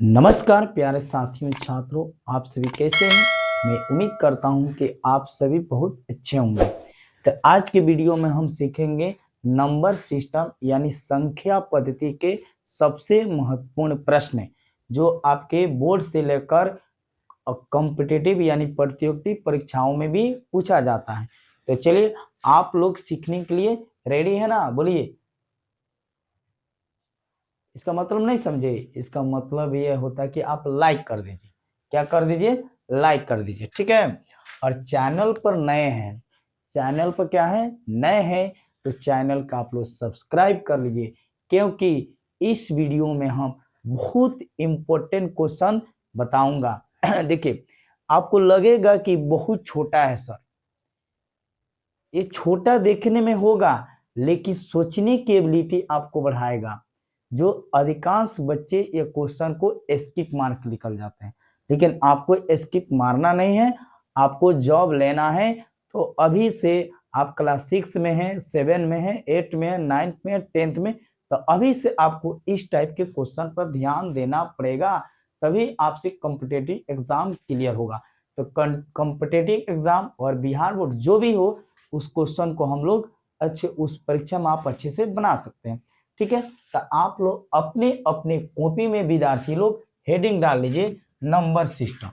नमस्कार प्यारे साथियों छात्रों, आप सभी कैसे हैं। मैं उम्मीद करता हूं कि आप सभी बहुत अच्छे होंगे। तो आज के वीडियो में हम सीखेंगे नंबर सिस्टम यानी संख्या पद्धति के सबसे महत्वपूर्ण प्रश्न जो आपके बोर्ड से लेकर कॉम्पिटिटिव यानी प्रतियोगिता परीक्षाओं में भी पूछा जाता है। तो चलिए, आप लोग सीखने के लिए रेडी है ना? बोलिए। इसका मतलब नहीं समझे, इसका मतलब ये होता है कि आप लाइक कर दीजिए। क्या कर दीजिए? लाइक कर दीजिए, ठीक है। और चैनल पर नए हैं, चैनल पर क्या है, नए हैं, तो चैनल का आप लोग सब्सक्राइब कर लीजिए, क्योंकि इस वीडियो में हम बहुत इंपॉर्टेंट क्वेश्चन बताऊंगा। देखिए, आपको लगेगा कि बहुत छोटा है सर, ये छोटा देखने में होगा, लेकिन सोचने की एबिलिटी आपको बढ़ाएगा। जो अधिकांश बच्चे ये क्वेश्चन को स्किप मार के निकल जाते हैं, लेकिन आपको स्किप मारना नहीं है, आपको जॉब लेना है। तो अभी से आप क्लास 6 में है, 7 में है, 8 में है, 9th में है, 10th में, तो अभी से आपको इस टाइप के क्वेश्चन पर ध्यान देना पड़ेगा, तभी आपसे कॉम्पिटिटिव एग्जाम क्लियर होगा। तो कॉम्पिटिटिव एग्जाम और बिहार बोर्ड जो भी हो, उस क्वेश्चन को हम लोग अच्छे, उस परीक्षा में आप अच्छे से बना सकते हैं, ठीक है। तो आप लोग अपने अपने कॉपी में विद्यार्थी लोग हेडिंग डाल लीजिए नंबर सिस्टम।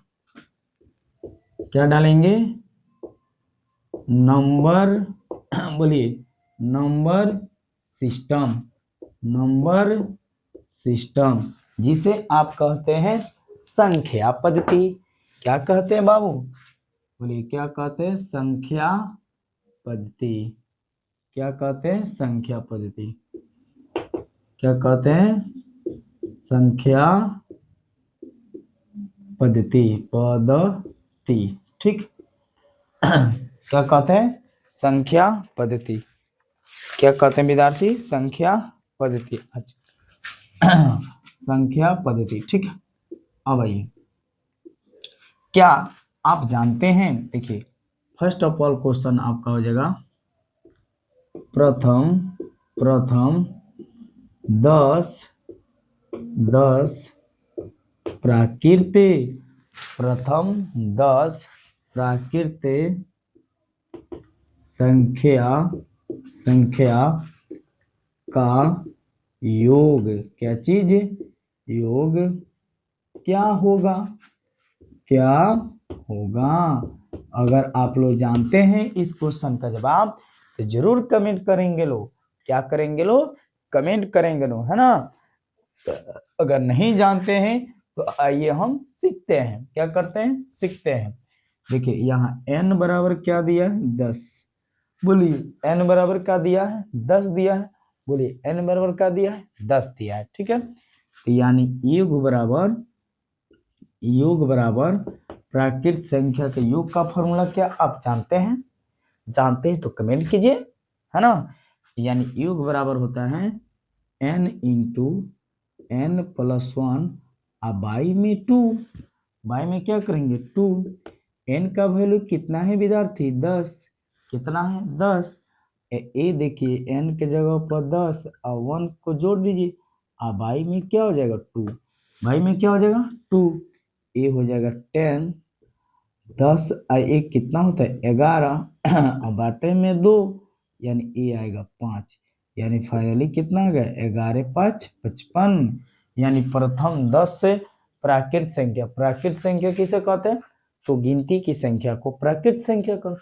क्या डालेंगे? नंबर बोलिए, नंबर सिस्टम, नंबर सिस्टम जिसे आप कहते हैं संख्या पद्धति। क्या कहते हैं बाबू? बोलिए, क्या कहते हैं? संख्या पद्धति। क्या कहते हैं? संख्या पद्धति। क्या कहते हैं? संख्या पद्धति, पद्धति, ठीक। क्या कहते हैं? संख्या पद्धति। क्या कहते हैं विद्यार्थी? संख्या पद्धति। अच्छा, संख्या पद्धति, ठीक है। अब आइए, क्या आप जानते हैं? देखिए, फर्स्ट ऑफ ऑल क्वेश्चन आपका हो जाएगा प्रथम 10 प्राकृतिक, प्रथम 10 प्राकृतिक संख्या का योग। क्या चीज? योग क्या होगा? क्या होगा? अगर आप लोग जानते हैं इस क्वेश्चन का जवाब, तो जरूर कमेंट करेंगे लोग। क्या करेंगे लोग? कमेंट करेंगे लोग, है ना। अगर नहीं जानते हैं तो आइए हम सीखते हैं। क्या करते हैं? सीखते हैं। देखिए, यहाँ n बराबर क्या दिया है? 10। बोलिए, n बराबर क्या दिया है? 10 दिया है। बोलिए, n बराबर क्या दिया है? 10 दिया है, ठीक है। तो यानी योग बराबर प्राकृत संख्या के योग का फॉर्मूला क्या आप जानते हैं? जानते हैं तो कमेंट कीजिए, है ना। यानी योग बराबर होता है n into n plus 1 by में 2। बाई में क्या करेंगे? 2। n का वैल्यू कितना है विद्यार्थी? 10। कितना है? 10। ए देखिए, n के जगह पर 10 और 1 को जोड़ दीजिए, बाई में क्या हो जाएगा? 2। बाई में क्या हो जाएगा? 2। ए हो जाएगा 10। 10 और 1 कितना होता है? 11 और बाटे में 2, यानी ए आएगा 5। यानी फाइनली कितना आ गया? 11 5 55। यानी प्रथम 10 से प्राकृत संख्या, प्राकृत संख्या किसे कहते हैं? तो गिनती की संख्या को प्राकृत संख्या कहते हैं।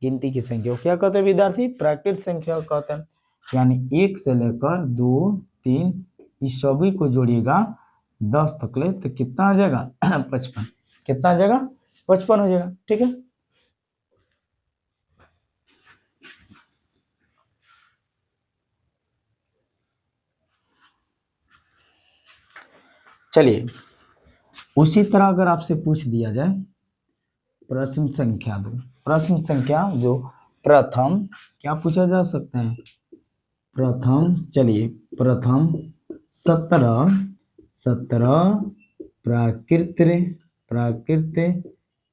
गिनती की संख्या को क्या कहते हैं विद्यार्थी? प्राकृत संख्या कहते हैं। यानी 1 से लेकर 2 3 इस सभी को जोड़िएगा 10 तक ले, तो कितना आ जाएगा? 55। कितना आ जाएगा? 55 हो जाएगा, ठीक है। चलिए, उसी तरह अगर आपसे पूछ दिया जाए प्रश्न संख्या 2, प्रश्न संख्या 2 प्रथम क्या पूछा जा सकता है? प्रथम, चलिए, प्रथम 17 प्राकृत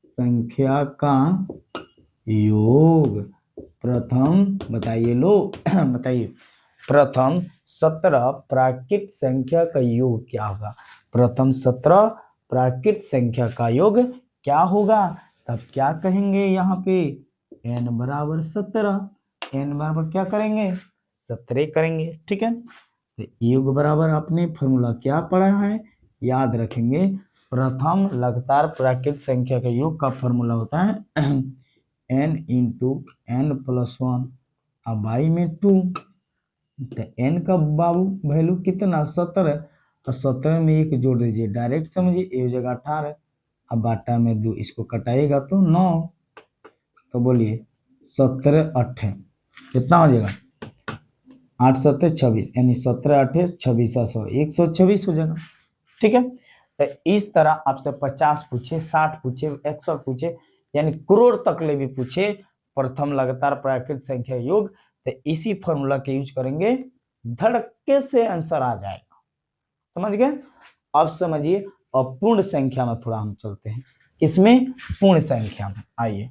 संख्या का योग। प्रथम बताइए लोग, बताइए, प्रथम 17 प्राकृत संख्या का योग क्या होगा? प्रथम 17 प्राकृत संख्या का योग क्या होगा, तब क्या कहेंगे यहाँ पे n बराबर 17, n बराबर क्या करेंगे 17 करेंगे। ठीक है, तो योग बराबर आपने फॉर्मूला क्या पढ़ा है, याद रखेंगे। प्रथम लगातार प्राकृत संख्या का योग का फॉर्मूला होता है n इंटू n प्लस 1 अब बाई में 2, तो n का बाबू वैल्यू कितना 17, तो 17 में एक जोड़ दीजिए, डायरेक्ट समझिए, ए हो जाएगा 18, अब बाटा में 2, इसको कटाइएगा तो 9, तो बोलिए 17 8 कितना हो जाएगा 8 7 26, यानी 17 8 26 100 126 हो जाएगा। ठीक है, तो इस तरह आपसे 50 पूछे, 60 पूछे, 100 पूछे, यानी करोड़ तक ले भी पूछे प्रथम लगातार प्राकृत संख्या योग, तो इसी फॉर्मूला के यूज करेंगे, धड़के से आंसर आ जाएगा। समझ गए? अब समझिए, अब पूर्ण संख्या में थोड़ा हम चलते हैं, किसमें पूर्ण संख्या में, आइए।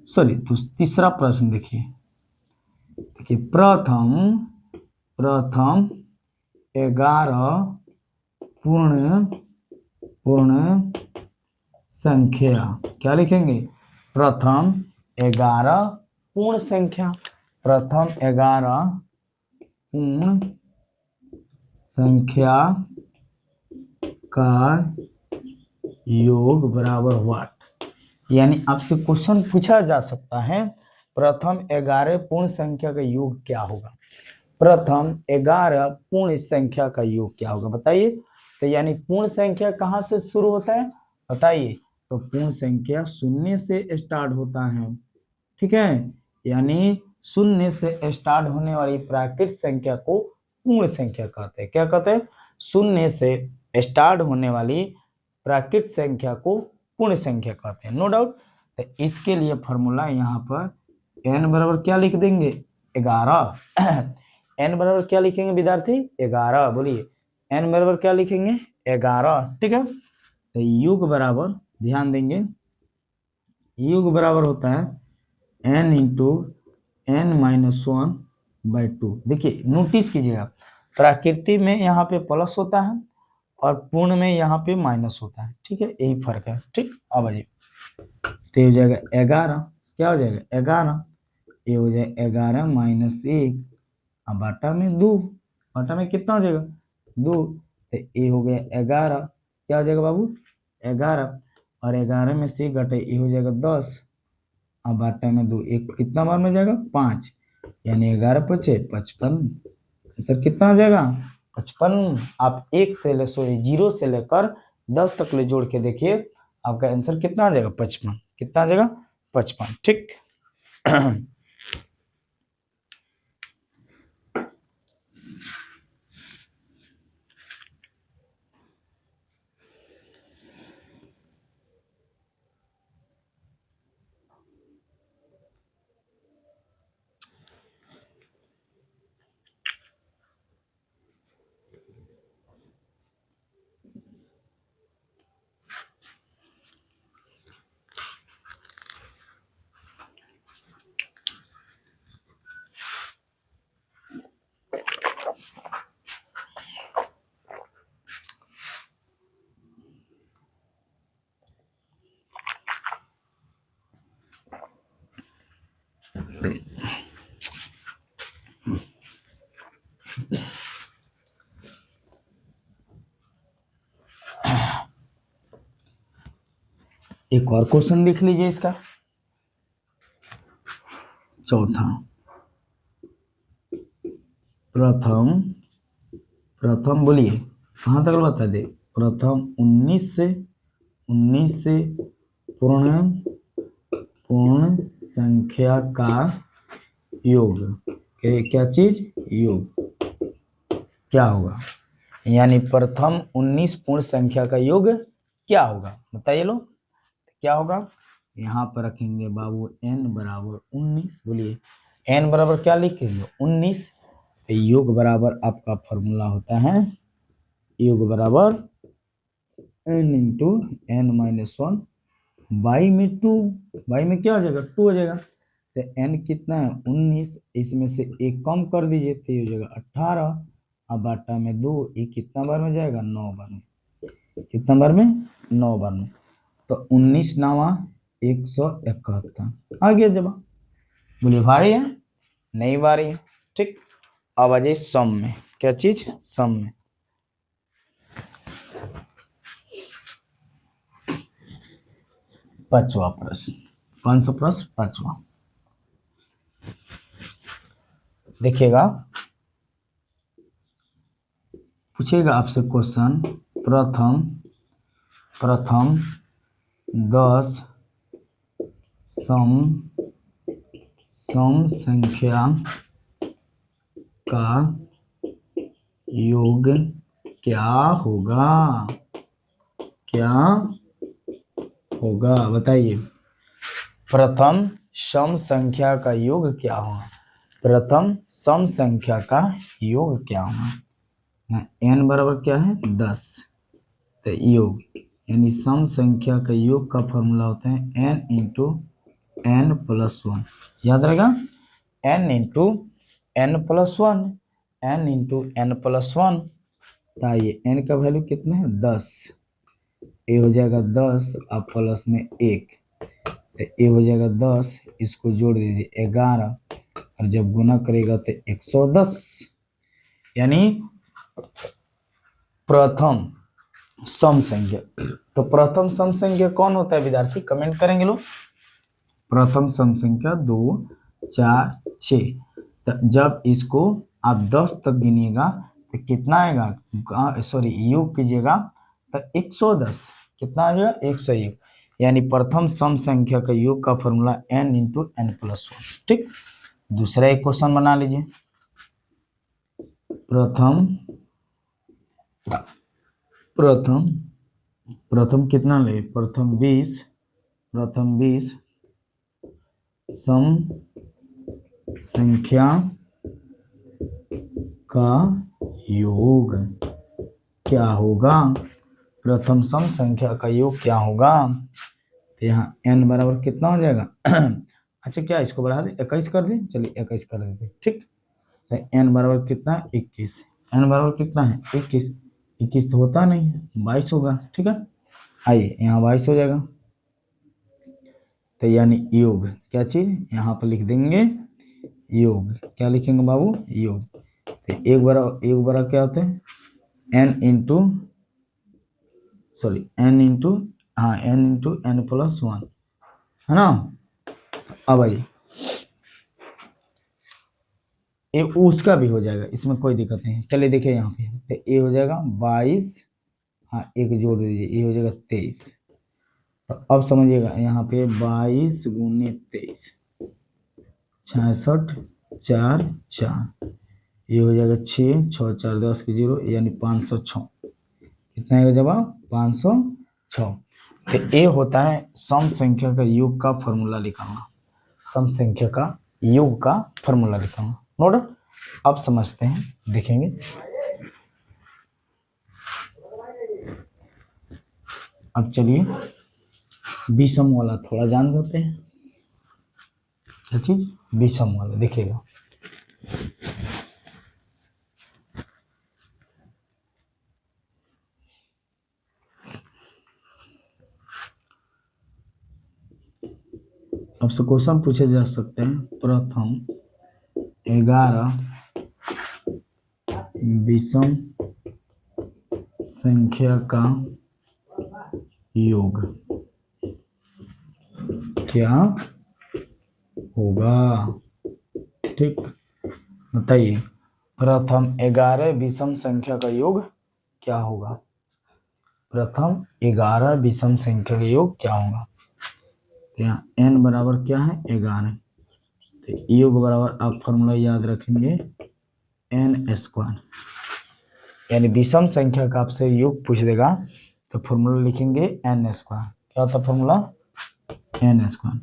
सॉरी, तो तीसरा प्रश्न देखिए, प्रथम 11 पूर्ण संख्या, क्या लिखेंगे प्रथम 11 पूर्ण संख्या, प्रथम 11 पूर्ण संख्या का योग बराबर व्हाट, यानी आपसे क्वेश्चन पूछा जा सकता है प्रथम 11 पूर्ण संख्या का योग क्या होगा, प्रथम 11 पूर्ण संख्या का योग क्या होगा बताइए। तो यानी पूर्ण संख्या कहाँ से शुरू होता है बताइए, तो पूर्ण संख्या शून्य से स्टार्ट होता है। ठीक है, यानी शून्य से स्टार्ट होने वाली प्राकृत संख्या को पूर्ण संख्या कहते हैं। क्या कहते हैं? शून्य से स्टार्ट होने वाली प्राकृत संख्या को पूर्ण संख्या कहते हैं, नो डाउट। तो इसके लिए फॉर्मूला यहाँ पर n बराबर क्या लिख देंगे 11 n बराबर क्या लिखेंगे विद्यार्थी 11, बोलिए n बराबर क्या लिखेंगे 11। ठीक है, तो योग बराबर ध्यान देंगे, योग बराबर होता है n into n minus 1 by 2। देखिए नोटिस कीजिएगा, प्राकृति में यहाँ पे प्लस होता है और पूर्ण में यहाँ पे माइनस होता है। ठीक है, यही फर्क है। ठीक, अब आइए, तो हो जाएगा 11, क्या हो जाएगा 11, ये हो जाएगा 11 माइनस 1, अब बाटा में 2, बाटा में कितना हो जाएगा 2, तो ये हो गया 11, क्या हो जाएगा बाबू 11, और 11 में से घटे ये हो जाएगा 10, अब बाटा में 2, एक कितना बार में जाएगा 5, यानी 11 पचे 55, सर कितना हो जाएगा 55। आप 1 से ले सॉरी 0 से लेकर 10 तक ले जोड़ के देखिए, आपका आंसर कितना आ जाएगा 55, कितना आ जाएगा 55। ठीक एक और क्वेश्चन देख लीजिए इसका, चौथा, प्रथम बोलिए कहाँ तक बता दे, प्रथम 19 से पूर्ण संख्या का योग, क्या चीज योग क्या होगा, यानी प्रथम 19 पूर्ण संख्या का योग क्या होगा बताइए लो, क्या होगा। यहाँ पर रखेंगे बाबू n बराबर 19, बोलिए n बराबर क्या लिखेंगे 19, तो योग बराबर आपका फॉर्मूला होता है योग बराबर n into n minus one by में टू, बाई में क्या हो जाएगा, टू हो जाएगा। तो n कितना है 19, इसमें से एक कम कर दीजिए तो ये हो जाएगा 18, अब बाटा में 2, ये कितना बार में जाएगा, 9 बार में। कितना बार में, 9 बार में। तो 19 9 171 आ गया जवाब। बोलिए भारी है, नहीं भारी है। ठीक, अब आ जाइए सम में। क्या चीज, सम में। पांचवा प्रश्न, कौन सा प्रश्न, पांचवा। देखिएगा, पूछेगा आपसे क्वेश्चन, प्रथम 10 सम संख्या का योग क्या होगा, क्या होगा, बताइए। प्रथम सम संख्या का योग क्या होगा, प्रथम सम संख्या का योग क्या होगा। n बराबर क्या है, 10, तो योग यानी सम संख्या का योग का फॉर्मूला होता है n into N plus one. याद रहेगा, n into N plus one, n into N plus one. ताइए n का वैल्यू कितना है, 10, ए हो जाएगा 10 और प्लस में 1, तो ए हो जाएगा 10, इसको जोड़ दीजिए 11, और जब गुना करेगा तो 110। यानी प्रथम सम संख्या, तो प्रथम सम संख्या कौन होता है विद्यार्थी, कमेंट करेंगे लोग। प्रथम सम संख्या 2 4 6, तो जब इसको आप 10 तक गिनिएगा तो कितना आएगा, सॉरी योग कीजिएगा तो 110, कितना आ जाएगा, 101। यानी प्रथम सम संख्या का योग का formula n into N plus one. ठीक, दूसरा एक क्वेश्चन बना लीजिए। प्रथम कितना ले, प्रथम 20 सम संख्या का योग क्या होगा, प्रथम सम संख्या का योग क्या होगा। तो यहाँ n बराबर कितना हो जाएगा अच्छा क्या इसको बढ़ा दे, 21 कर दे, चलिए 21 कर देते। ठीक, तो n बराबर कितना है, 21, n बराबर कितना है, 21, 21 तो होता नहीं है, 22 होगा। ठीक है, आइए यहाँ 22 हो जाएगा। तो यानी योग क्या चीज, यहाँ पर लिख देंगे योग, क्या लिखेंगे बाबू, योग। तो एक बड़ा क्या होता है, n इंटू हाँ n into N plus one, है ना। अब आइए, ये उसका भी हो जाएगा, इसमें कोई दिक्कत नहीं है। चलिए देखिए यहाँ पे, तो ये हो जाएगा 22, हाँ एक जोड़ दीजिए, ये हो जाएगा 23। तो अब समझिएगा यहाँ पे 22 गुने 23, 66 4 4, ये हो जाएगा 6 6 4 10 के 0, यानी 506। कितना आएगा जवाब, 506। तो ये होता है सम संख्या का योग का फॉर्मूला लिखाऊंगा, सम संख्या का योग का फॉर्मूला लिखाऊंगा। नोट, अब समझते हैं, देखेंगे। अब चलिए विषम वाला थोड़ा जान जाते हैं। क्या चीज, विषम वाला, देखिएगा। अब से क्वेश्चन पूछे जा सकते हैं, प्रथम 11 विषम संख्या का योग क्या होगा। ठीक, बताइए, प्रथम 11 विषम संख्या का योग क्या होगा, प्रथम 11 विषम संख्या का योग क्या होगा। यहाँ n बराबर क्या है, 11, तो योग बराबर आप फॉर्मूला याद रखेंगे n स्क्वायर, यानी विषम संख्या का आपसे योग पूछ देगा तो फॉर्मूला लिखेंगे n स्क्वायर। क्या होता है फॉर्मूला, n स्क्वायर,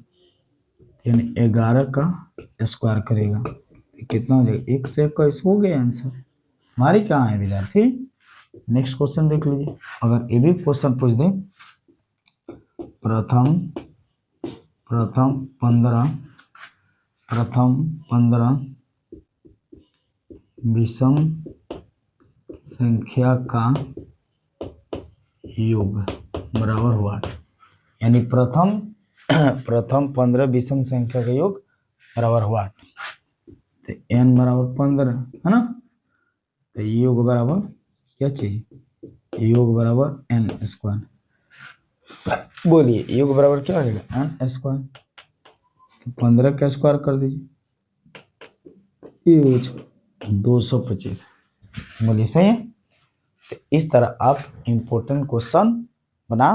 यानी 11 का स्क्वायर करेगा तो कितना हो जाएगा, 121 हो गया आंसर। हमारी कहाँ है विद्यार्थी, नेक्स्ट क्वेश्चन देख लीजिए, अगर ये भी क्वेश्चन पूछ दे, प्रथम 15 विषम संख्या का योग बराबर हुआ, यानी प्रथम 15 विषम संख्या का योग बराबर हुआ, तो n बराबर 15 है ना, तो योग बराबर क्या चाहिए, योग बराबर n स्क्वायर। बोलिए योग बराबर क्या हो जाएगा, n स्क्वायर, तो 15 का स्क्वायर कर दीजिए, ये 225। बोलिए सही है। तो इस तरह आप इम्पोर्टेंट क्वेश्चन बना